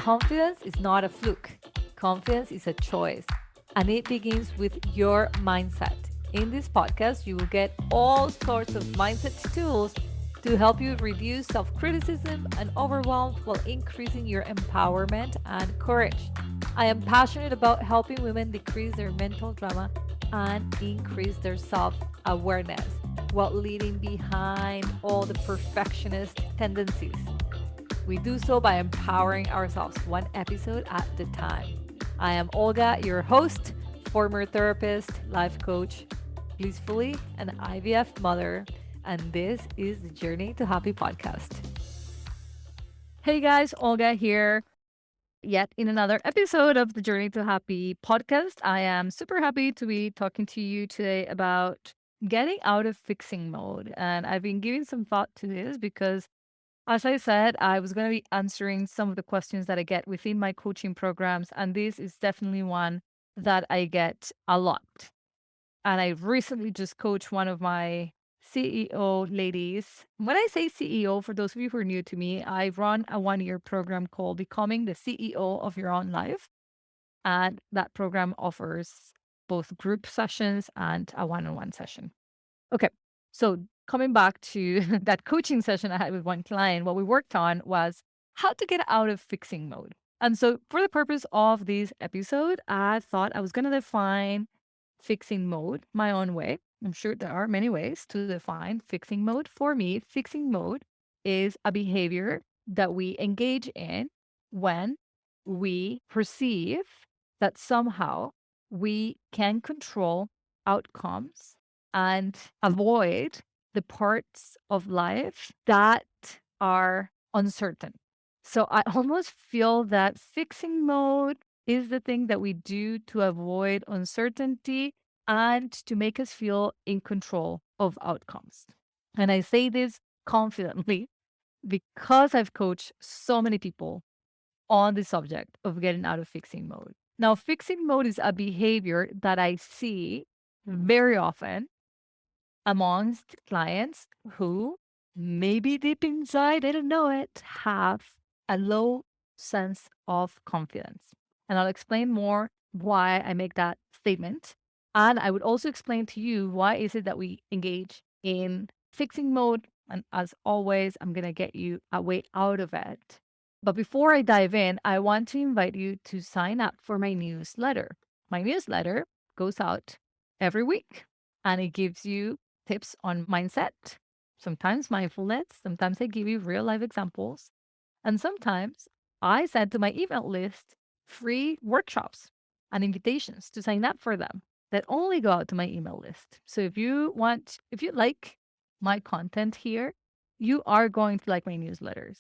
confidence is not a fluke. Confidence is a choice, and it begins with your mindset. In this podcast, you will get all sorts of mindset tools to help you reduce self criticism and overwhelm while increasing your empowerment and courage. I am passionate about helping women decrease their mental drama and increase their self awareness while leaving behind all the perfectionist tendencies. We do so by empowering ourselves one episode at a time. I am Olga, your host, former therapist, life coach, blissfully an IVF mother, and this is the Journey to Happy podcast. Hey guys, Olga here, yet in another episode of the Journey to Happy podcast. I am super happy to be talking to you today about getting out of fixing mode. And I've been giving some thought to this because as I said, I was going to be answering some of the questions that I get within my coaching programs, and this is definitely one that I get a lot. And I recently just coached one of my CEO ladies. When I say CEO, for those of you who are new to me, I run a 1 year program called Becoming the CEO of Your Own Life. And that program offers both group sessions and a one on one session. Okay. So coming back to that coaching session I had with one client, what we worked on was how to get out of fixing mode. And so for the purpose of this episode, I thought I was going to define fixing mode my own way. I'm sure there are many ways to define fixing mode. For me, fixing mode is a behavior that we engage in when we perceive that somehow we can control outcomes and avoid the parts of life that are uncertain. So I almost feel that fixing mode is the thing that we do to avoid uncertainty and to make us feel in control of outcomes. And I say this confidently because I've coached so many people on the subject of getting out of fixing mode. Now, fixing mode is a behavior that I see very often amongst clients who maybe deep inside, they don't know it, have a low sense of confidence. And I'll explain more why I make that statement. And I would also explain to you why is it that we engage in fixing mode. And as always, I'm going to get you a way out of it. But before I dive in, I want to invite you to sign up for my newsletter. My newsletter goes out every week and it gives you tips on mindset, sometimes mindfulness, sometimes I give you real life examples, and sometimes I send to my email list free workshops and invitations to sign up for them that only go out to my email list. So if you like my content here, you are going to like my newsletters.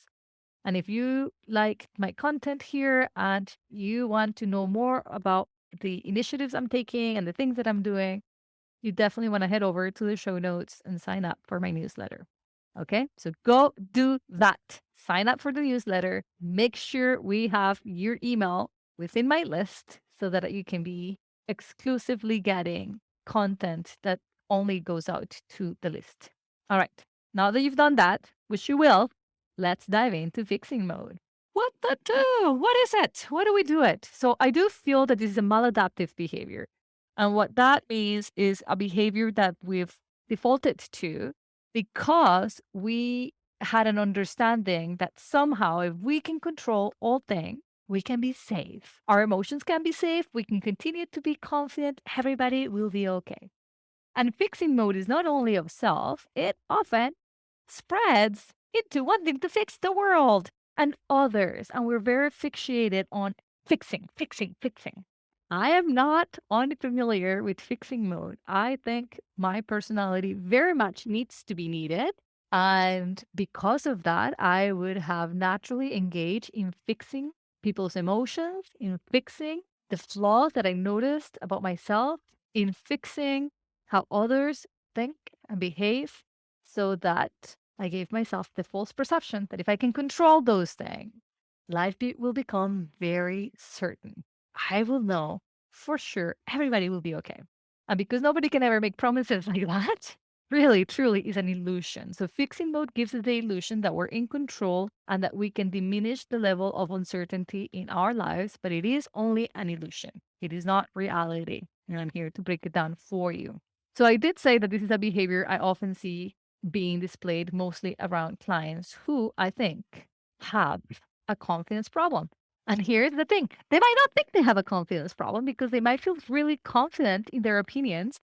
And if you like my content here and you want to know more about the initiatives I'm taking and the things that I'm doing, you definitely want to head over to the show notes and sign up for my newsletter. Okay, so go do that. Sign up for the newsletter. Make sure we have your email within my list so that you can be exclusively getting content that only goes out to the list. All right, now that you've done that, which you will, let's dive into fixing mode. What the do? What is it? Why do we do it? So I do feel that this is a maladaptive behavior. And what that means is a behavior that we've defaulted to because we had an understanding that somehow if we can control all things, we can be safe. Our emotions can be safe. We can continue to be confident. Everybody will be okay. And fixing mode is not only of self, it often spreads into wanting to fix the world and others. And we're very fixated on fixing, fixing, fixing. I am not unfamiliar with fixing mode. I think my personality very much needs to be needed. And because of that, I would have naturally engaged in fixing people's emotions, in fixing the flaws that I noticed about myself, in fixing how others think and behave so that I gave myself the false perception that if I can control those things, will become very certain. I will know for sure everybody will be okay. And because nobody can ever make promises like that, really, truly is an illusion. So fixing mode gives us the illusion that we're in control and that we can diminish the level of uncertainty in our lives, but it is only an illusion. It is not reality. And I'm here to break it down for you. So I did say that this is a behavior I often see being displayed mostly around clients who I think have a confidence problem. And here's the thing, they might not think they have a confidence problem because they might feel really confident in their opinions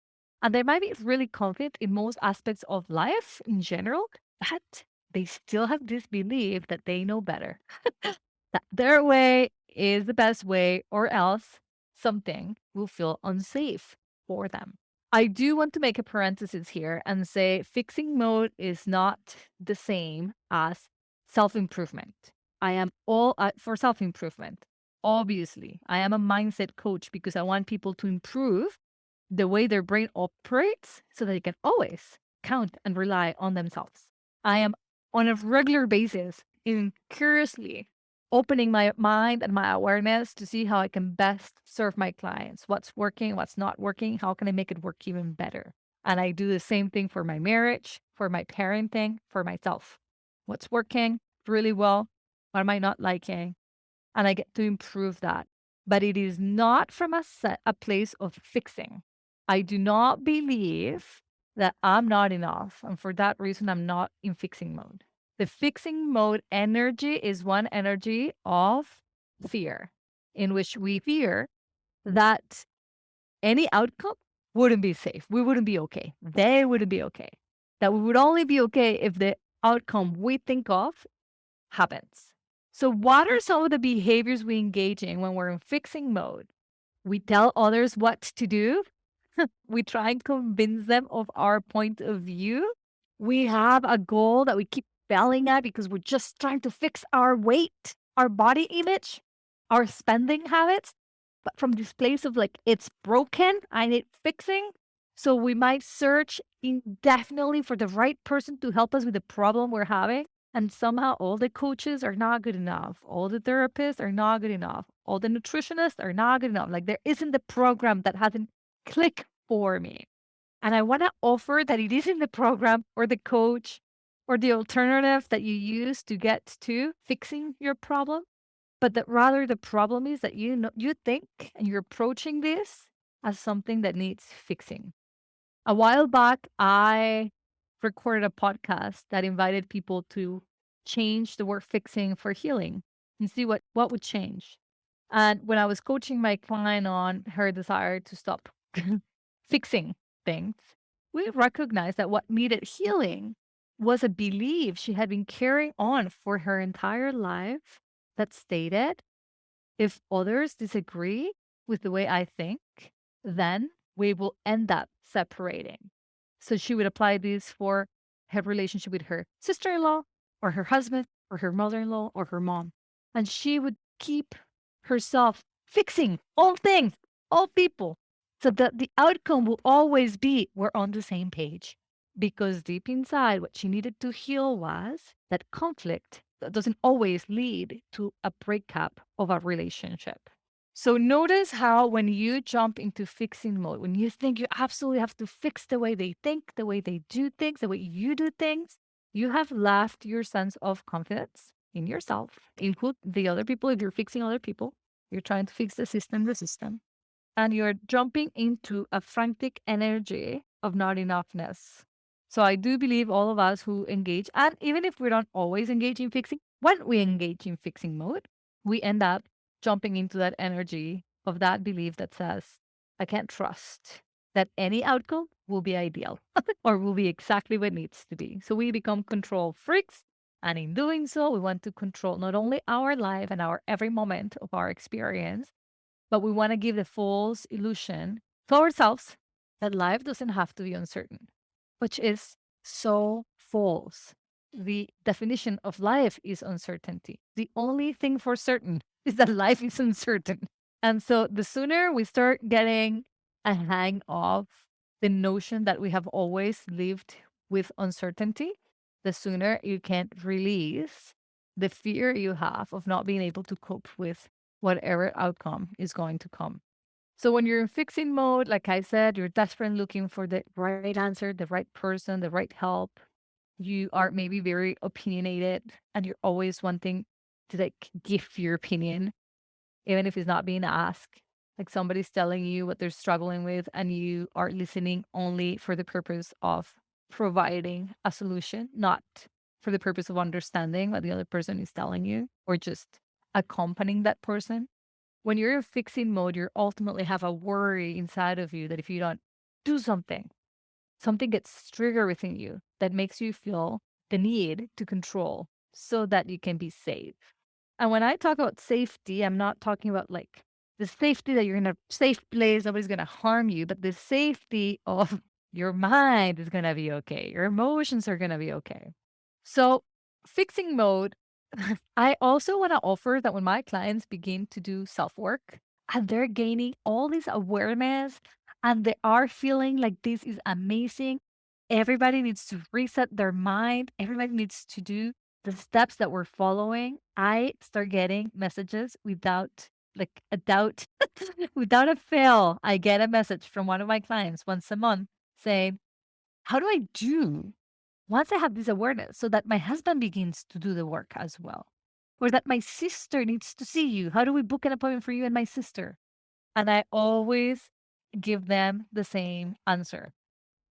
and they might be really confident in most aspects of life in general, but they still have this belief that they know better, that their way is the best way, or else something will feel unsafe for them. I do want to make a parenthesis here and say fixing mode is not the same as self improvement. I am all for self improvement. Obviously, I am a mindset coach because I want people to improve the way their brain operates so that they can always count and rely on themselves. I am on a regular basis in curiously opening my mind and my awareness to see how I can best serve my clients, what's working, what's not working, how can I make it work even better. And I do the same thing for my marriage, for my parenting, for myself. What's working really well, what am I not liking? And I get to improve that. But it is not from a place of fixing. I do not believe that I'm not enough. And for that reason, I'm not in fixing mode. The fixing mode energy is one energy of fear, in which we fear that any outcome wouldn't be safe. We wouldn't be okay. They wouldn't be okay. That we would only be okay if the outcome we think of happens. So, what are some of the behaviors we engage in when we're in fixing mode? We tell others what to do. We try and convince them of our point of view. We have a goal that we keep failing at because we're just trying to fix our weight, our body image, our spending habits. But from this place of like, it's broken, I need fixing. So we might search indefinitely for the right person to help us with the problem we're having. And somehow all the coaches are not good enough. All the therapists are not good enough. All the nutritionists are not good enough. Like there isn't the program that hasn't clicked for me. And I want to offer that it isn't the program or the coach or the alternative that you use to get to fixing your problem, but that rather the problem is that you think and you're approaching this as something that needs fixing. A while back, I recorded a podcast that invited people to change the word fixing for healing and see what would change. And when I was coaching my client on her desire to stop fixing things, we recognized that what needed healing was a belief she had been carrying on for her entire life that stated, if others disagree with the way I think, then we will end up separating. So she would apply this for her relationship with her sister in law, or her husband, or her mother in law, or her mom. And she would keep herself fixing all things, all people, so that the outcome will always be we're on the same page. Because deep inside, what she needed to heal was that conflict that doesn't always lead to a breakup of a relationship. So notice how when you jump into fixing mode, when you think you absolutely have to fix the way they think, the way they do things, the way you do things, you have left your sense of confidence in yourself, include the other people. If you're fixing other people, you're trying to fix the system, and you're jumping into a frantic energy of not enoughness. So I do believe all of us who engage, and even if we don't always engage in fixing, when we engage in fixing mode, we end up jumping into that energy of that belief that says, I can't trust that any outcome will be ideal or will be exactly what needs to be. So we become control freaks. And in doing so, we want to control not only our life and our every moment of our experience, but we want to give the false illusion to ourselves that life doesn't have to be uncertain, which is so false. The definition of life is uncertainty. The only thing for certain is that life is uncertain. And so the sooner we start getting a hang of the notion that we have always lived with uncertainty, the sooner you can release the fear you have of not being able to cope with whatever outcome is going to come. So when you're in fixing mode, like I said, you're desperately looking for the right answer, the right person, the right help. You are maybe very opinionated and you're always wanting to like give your opinion, even if it's not being asked. Like somebody's telling you what they're struggling with, and you are listening only for the purpose of providing a solution, not for the purpose of understanding what the other person is telling you or just accompanying that person. When you're in fixing mode, you ultimately have a worry inside of you that if you don't do something, something gets triggered within you that makes you feel the need to control so that you can be safe. And when I talk about safety, I'm not talking about like the safety that you're in a safe place, nobody's going to harm you, but the safety of your mind is going to be okay. Your emotions are going to be okay. So, fixing mode, I also want to offer that when my clients begin to do self work and they're gaining all this awareness and they are feeling like this is amazing, everybody needs to reset their mind, everybody needs to do the steps that we're following. I start getting messages without like a doubt, without a fail. I get a message from one of my clients once a month saying, how do I do once I have this awareness so that my husband begins to do the work as well? Or that my sister needs to see you. How do we book an appointment for you and my sister? And I always give them the same answer.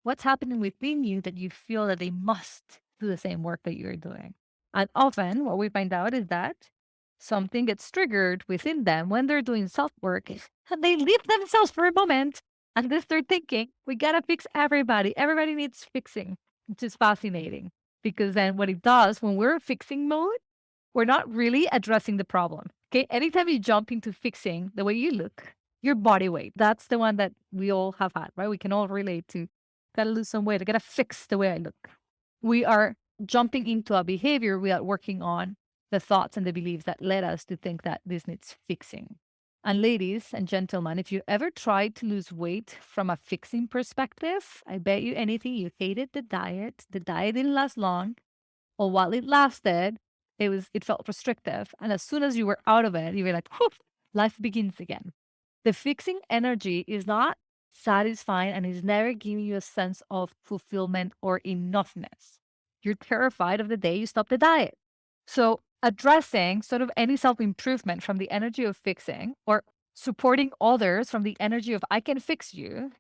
What's happening within you that you feel that they must do the same work that you're doing? And often what we find out is that something gets triggered within them when they're doing self work and they leave themselves for a moment and they start thinking, we gotta fix everybody. Everybody needs fixing, which is fascinating because then what it does when we're in fixing mode, we're not really addressing the problem. Okay. Anytime you jump into fixing the way you look, your body weight, that's the one that we all have had, right? We can all relate to. Gotta lose some weight. I gotta fix the way I look. We are jumping into a behavior without working on the thoughts and the beliefs that led us to think that this needs fixing. And ladies and gentlemen, if you ever tried to lose weight from a fixing perspective, I bet you anything you hated the diet. The diet didn't last long, or while it lasted, it felt restrictive. And as soon as you were out of it, you were like, whew, life begins again. The fixing energy is not satisfying and is never giving you a sense of fulfillment or enoughness. You're terrified of the day you stop the diet. So, addressing sort of any self improvement from the energy of fixing or supporting others from the energy of I can fix you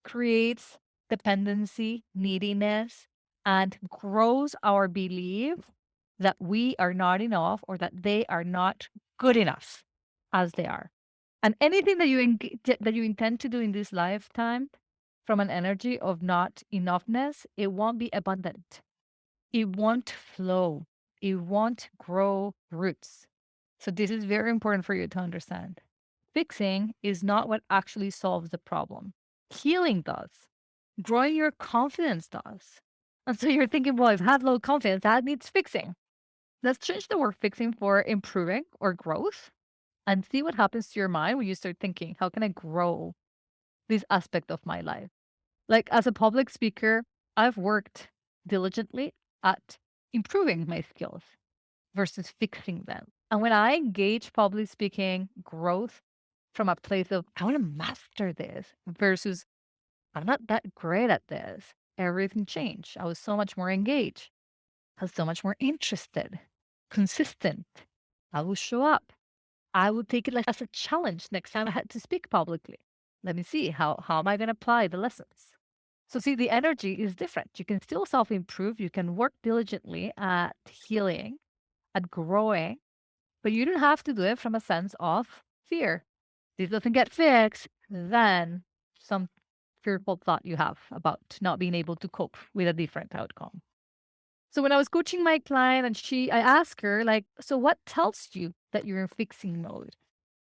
creates dependency, neediness, and grows our belief that we are not enough or that they are not good enough as they are. And anything that that you intend to do in this lifetime from an energy of not enoughness, it won't be abundant. It won't flow. It won't grow roots. So this is very important for you to understand. Fixing is not what actually solves the problem. Healing does. Growing your confidence does. And so you're thinking, well, if I have low confidence, that needs fixing. Let's change the word fixing for improving or growth and see what happens to your mind when you start thinking, how can I grow this aspect of my life? Like as a public speaker, I've worked diligently at improving my skills versus fixing them. And when I engage public speaking growth from a place of, I want to master this versus, I'm not that great at this, everything changed. I was so much more engaged. I was so much more interested, consistent. I will show up. I would take it like as a challenge next time I had to speak publicly. Let me see how am I going to apply the lessons? So see, the energy is different. You can still self-improve. You can work diligently at healing, at growing, but you don't have to do it from a sense of fear. This doesn't get fixed, then some fearful thought you have about not being able to cope with a different outcome. So when I was coaching my client and I asked her, like, so what tells you that you're in fixing mode?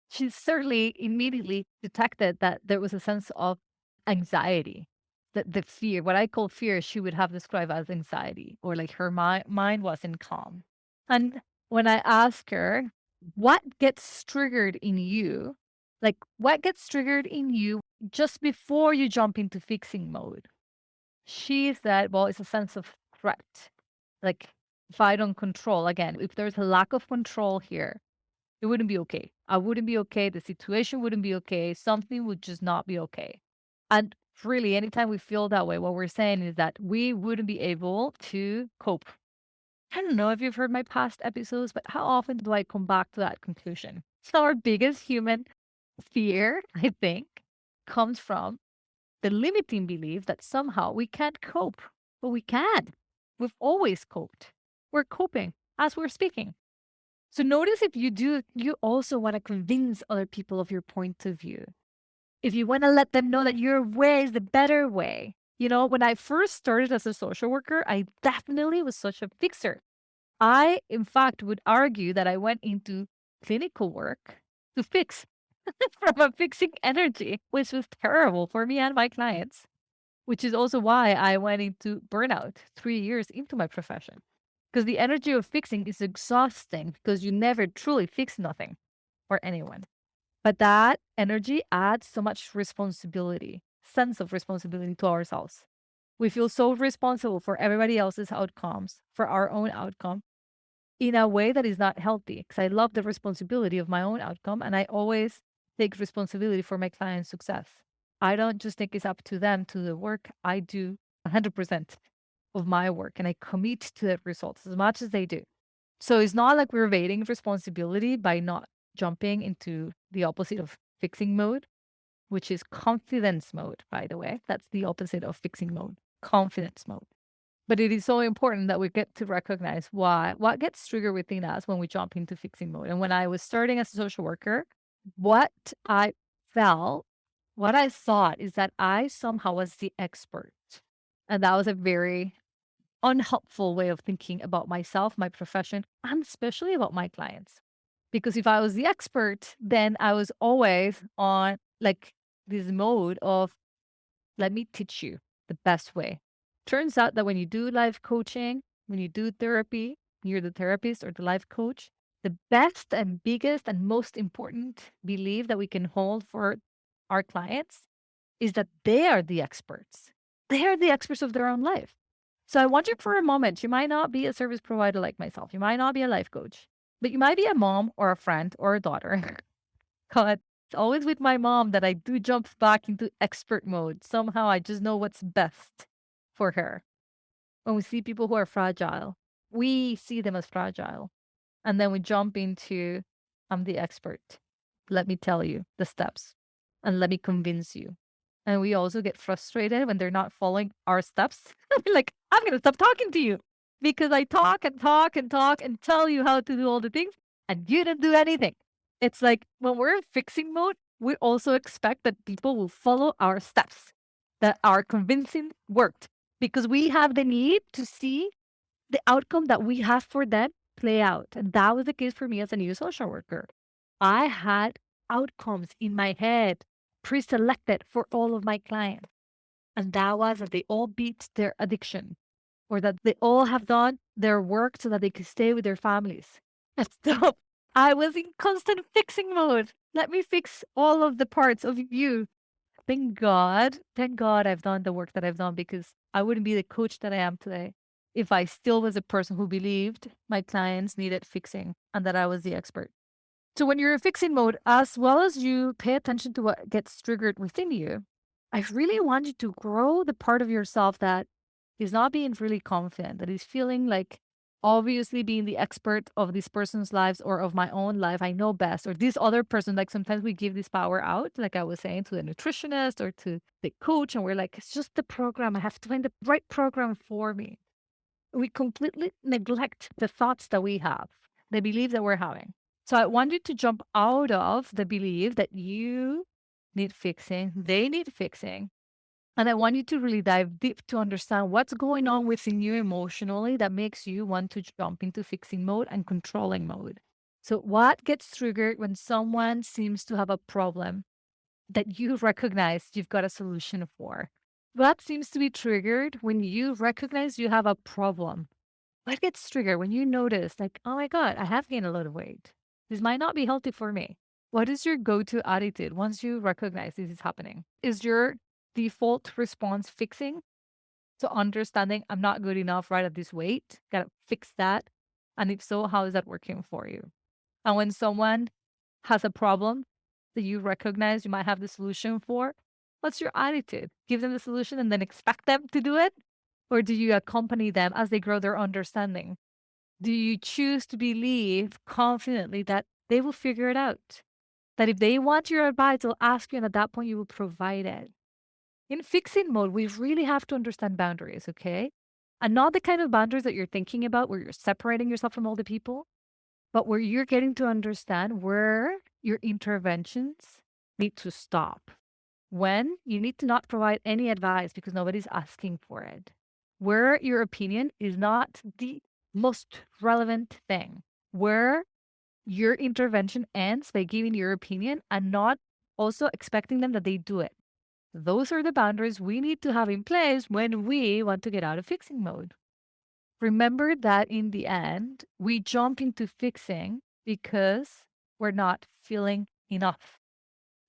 She certainly immediately detected that there was a sense of anxiety, that the fear, what I call fear, she would have described as anxiety, or like her mind wasn't calm. And when I ask her, what gets triggered in you, like what gets triggered in you just before you jump into fixing mode? She said, well, it's a sense of threat. Like if I don't control, again, if there's a lack of control here, It wouldn't be okay. I wouldn't be okay. The situation wouldn't be okay. Something would just not be okay. And really, anytime we feel that way, what we're saying is that we wouldn't be able to cope. I don't know if you've heard my past episodes, but how often do I come back to that conclusion? So, our biggest human fear, I think, comes from the limiting belief that somehow we can't cope. But we can. We've always coped. We're coping as we're speaking. So notice if you do, you also want to convince other people of your point of view. If you want to let them know that your way is the better way. You know, when I first started as a social worker, I definitely was such a fixer. I, in fact, would argue that I went into clinical work to fix from a fixing energy, which was terrible for me and my clients, which is also why I went into burnout 3 years into my profession. Because the energy of fixing is exhausting because you never truly fix nothing or anyone. But that energy adds so much responsibility, sense of responsibility to ourselves. We feel so responsible for everybody else's outcomes, for our own outcome, in a way that is not healthy. Because I love the responsibility of my own outcome and I always take responsibility for my client's success. I don't just think it's up to them to the work. I do 100% of my work and I commit to the results as much as they do. So it's not like we're evading responsibility by not jumping into the opposite of fixing mode, which is confidence mode, by the way. That's the opposite of fixing mode, confidence mode. But it is so important that we get to recognize what gets triggered within us when we jump into fixing mode. And when I was starting as a social worker, what I felt, what I thought is that I somehow was the expert. And that was a very unhelpful way of thinking about myself, my profession, and especially about my clients. Because if I was the expert, then I was always on like this mode of let me teach you the best way. Turns out that when you do life coaching, when you do therapy, you're the therapist or the life coach, the best and biggest and most important belief that we can hold for our clients is that they are the experts. They are the experts of their own life. So I wonder for a moment, you might not be a service provider like myself. You might not be a life coach, but you might be a mom or a friend or a daughter. God, it's always with my mom that I do jump back into expert mode. Somehow I just know what's best for her. When we see people who are fragile, we see them as fragile. And then we jump into, I'm the expert. Let me tell you the steps and let me convince you. And we also get frustrated when they're not following our steps. We're like, I'm going to stop talking to you because I talk and talk and talk and tell you how to do all the things and you didn't do anything. It's like when we're in fixing mode, we also expect that people will follow our steps, that our convincing worked because we have the need to see the outcome that we have for them play out. And that was the case for me as a new social worker. I had outcomes in my head pre-selected for all of my clients. And that was that they all beat their addiction or that they all have done their work so that they could stay with their families. And so I was in constant fixing mode. Let me fix all of the parts of you. Thank God I've done the work that I've done because I wouldn't be the coach that I am today if I still was a person who believed my clients needed fixing and that I was the expert. So when you're in fixing mode, as well as you pay attention to what gets triggered within you, I really want you to grow the part of yourself that is not being really confident, that is feeling like obviously being the expert of this person's lives or of my own life, I know best, or this other person. Like sometimes we give this power out, like I was saying, to the nutritionist or to the coach, and we're like, it's just the program. I have to find the right program for me. We completely neglect the thoughts that we have, the beliefs that we're having. So I want you to jump out of the belief that you need fixing, they need fixing. And I want you to really dive deep to understand what's going on within you emotionally that makes you want to jump into fixing mode and controlling mode. So, what gets triggered when someone seems to have a problem that you recognize you've got a solution for? What seems to be triggered when you recognize you have a problem? What gets triggered when you notice, like, oh my God, I have gained a lot of weight? This might not be healthy for me. What is your go to attitude once you recognize this is happening? Is your default response fixing? So, understanding I'm not good enough right at this weight, gotta fix that. And if so, how is that working for you? And when someone has a problem that you recognize you might have the solution for, what's your attitude? Give them the solution and then expect them to do it? Or do you accompany them as they grow their understanding? Do you choose to believe confidently that they will figure it out? That if they want your advice, they'll ask you, and at that point, you will provide it. In fixing mode, we really have to understand boundaries, okay? And not the kind of boundaries that you're thinking about where you're separating yourself from all the people, but where you're getting to understand where your interventions need to stop. When you need to not provide any advice because nobody's asking for it. Where your opinion is not the most relevant thing. Where your intervention ends by giving your opinion and not also expecting them that they do it. Those are the boundaries we need to have in place when we want to get out of fixing mode. Remember that in the end, we jump into fixing because we're not feeling enough.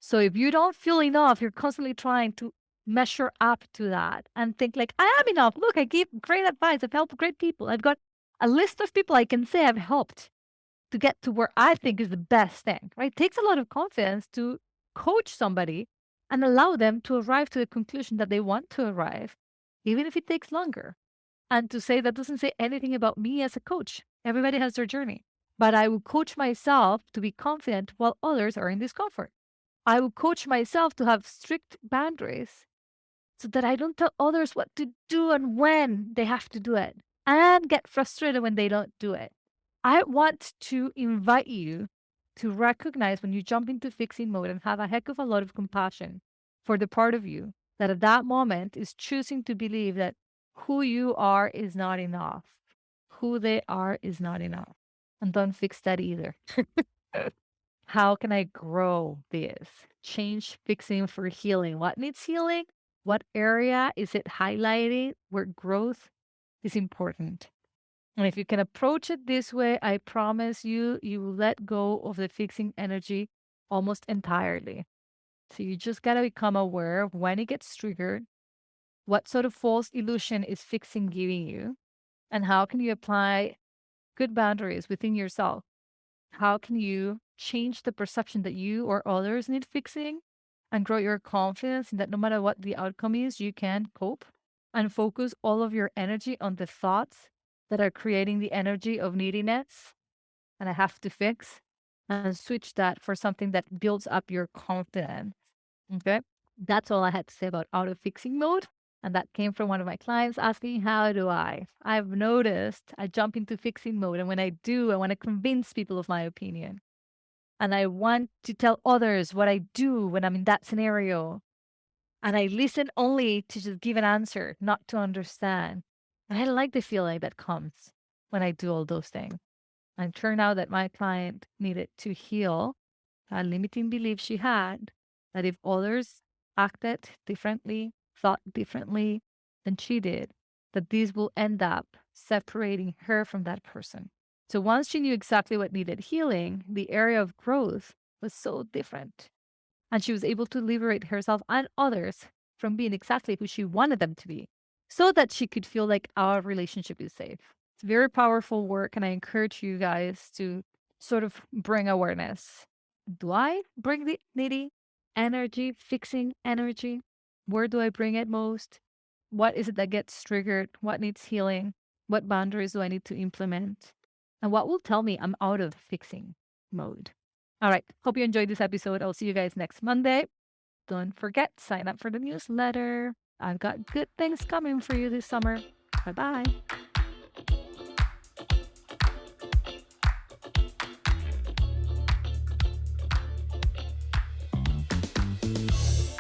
So if you don't feel enough, you're constantly trying to measure up to that and think like, I am enough. Look, I give great advice. I've helped great people. I've got a list of people I can say I've helped to get to where I think is the best thing, right? It takes a lot of confidence to coach somebody and allow them to arrive to the conclusion that they want to arrive, even if it takes longer. And to say that doesn't say anything about me as a coach. Everybody has their journey. But I will coach myself to be confident while others are in discomfort. I will coach myself to have strict boundaries so that I don't tell others what to do and when they have to do it and get frustrated when they don't do it. I want to invite you to recognize when you jump into fixing mode and have a heck of a lot of compassion for the part of you that at that moment is choosing to believe that who you are is not enough. Who they are is not enough. And don't fix that either. How can I grow this? Change fixing for healing. What needs healing? What area is it highlighting where growth is important? And if you can approach it this way, I promise you, you will let go of the fixing energy almost entirely. So you just got to become aware of when it gets triggered, what sort of false illusion is fixing giving you, and how can you apply good boundaries within yourself. How can you change the perception that you or others need fixing and grow your confidence in that no matter what the outcome is, you can cope and focus all of your energy on the thoughts that are creating the energy of neediness and I have to fix and switch that for something that builds up your confidence. Okay. That's all I had to say about out of fixing mode. And that came from one of my clients asking, how do I? I've noticed I jump into fixing mode. And when I do, I want to convince people of my opinion. And I want to tell others what I do when I'm in that scenario. And I listen only to just give an answer, not to understand. And I like the feeling that comes when I do all those things. And it turned out that my client needed to heal a limiting belief she had that if others acted differently, thought differently than she did, that this will end up separating her from that person. So once she knew exactly what needed healing, the area of growth was so different. And she was able to liberate herself and others from being exactly who she wanted them to be so that she could feel like our relationship is safe. It's very powerful work, and I encourage you guys to sort of bring awareness. Do I bring the needy energy, fixing energy? Where do I bring it most? What is it that gets triggered? What needs healing? What boundaries do I need to implement? And what will tell me I'm out of fixing mode? All right. Hope you enjoyed this episode. I'll see you guys next Monday. Don't forget, sign up for the newsletter. I've got good things coming for you this summer. Bye bye.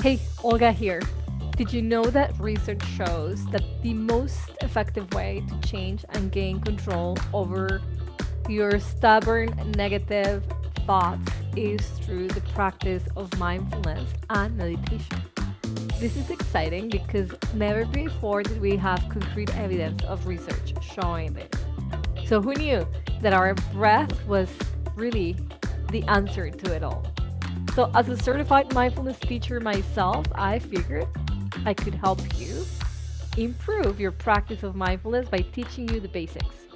Hey, Olga here. Did you know that research shows that the most effective way to change and gain control over your stubborn negative thoughts is through the practice of mindfulness and meditation? This is exciting because never before did we have concrete evidence of research showing this. So who knew that our breath was really the answer to it all? So as a certified mindfulness teacher myself, I figured I could help you improve your practice of mindfulness by teaching you the basics.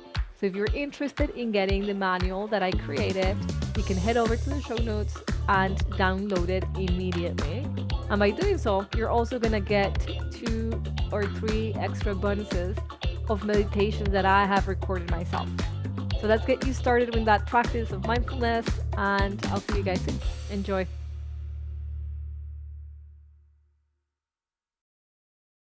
So if you're interested in getting the manual that I created you can head over to the show notes and download it immediately. And by doing so, you're also going to get 2 or 3 extra bonuses of meditations that I have recorded myself. So let's get you started with that practice of mindfulness, and I'll see you guys soon. Enjoy.